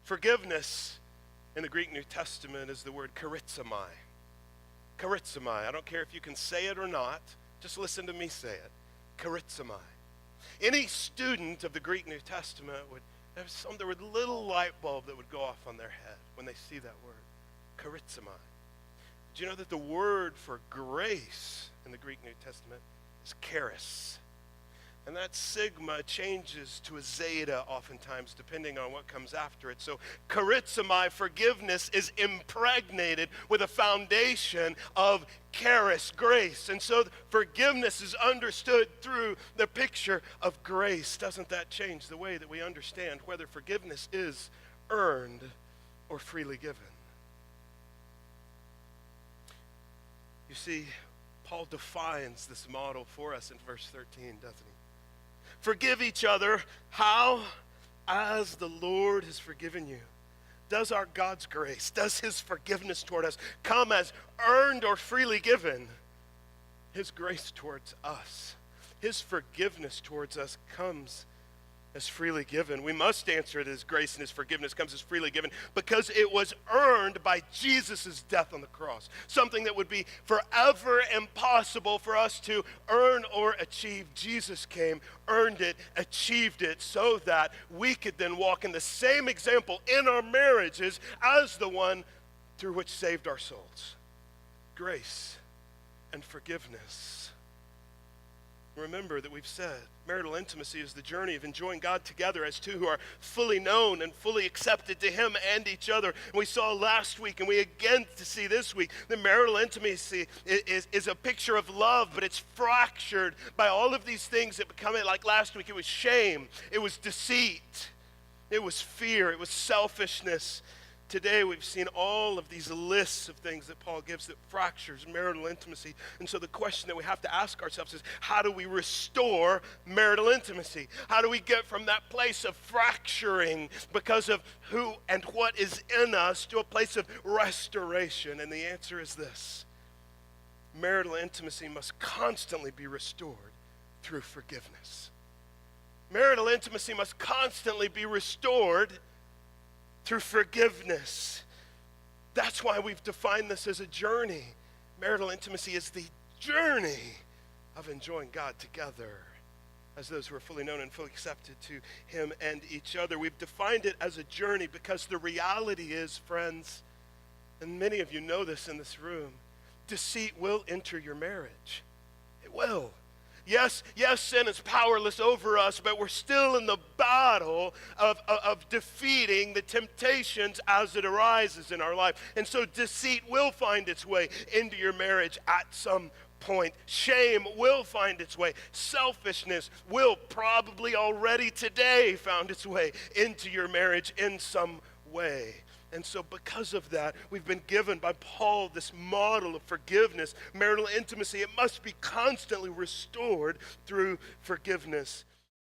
Forgiveness in the Greek New Testament is the word charizomai. Charizomai. I don't care if you can say it or not. Just listen to me say it. Charizomai. Any student of the Greek New Testament would have there would little light bulb that would go off on their head when they see that word. Charizomai. Do you know that the word for grace in the Greek New Testament is charis? And that sigma changes to a zeta oftentimes, depending on what comes after it. So charizomai, forgiveness, is impregnated with a foundation of charis, grace. And so forgiveness is understood through the picture of grace. Doesn't that change the way that we understand whether forgiveness is earned or freely given? You see, Paul defines this model for us in verse 13, doesn't he? Forgive each other. How? As the Lord has forgiven you. Does our God's grace, does his forgiveness toward us come as earned or freely given? His grace towards us, his forgiveness towards us comes as freely given. We must answer it as grace and his forgiveness comes as freely given because it was earned by Jesus' death on the cross. Something that would be forever impossible for us to earn or achieve. Jesus came, earned it, achieved it so that we could then walk in the same example in our marriages as the one through which saved our souls. Grace and forgiveness. Remember that we've said marital intimacy is the journey of enjoying God together as two who are fully known and fully accepted to him and each other. And we saw last week, and we again to see this week, that marital intimacy is a picture of love, but it's fractured by all of these things that become it. Like last week, it was shame, it was deceit, it was fear, it was selfishness. Today we've seen all of these lists of things that Paul gives that fractures marital intimacy. And so the question that we have to ask ourselves is, how do we restore marital intimacy? How do we get from that place of fracturing because of who and what is in us to a place of restoration? And the answer is this: marital intimacy must constantly be restored through forgiveness. Marital intimacy must constantly be restored through forgiveness. That's why we've defined this as a journey. Marital intimacy is the journey of enjoying God together as those who are fully known and fully accepted to him and each other. We've defined it as a journey because the reality is, friends, and many of you know this in this room, deceit will enter your marriage. It will. Yes, sin is powerless over us, but we're still in the battle of defeating the temptations as it arises in our life. And so deceit will find its way into your marriage at some point. Shame will find its way. Selfishness will probably already today found its way into your marriage in some way. And so because of that, we've been given by Paul this model of forgiveness, marital intimacy. It must be constantly restored through forgiveness.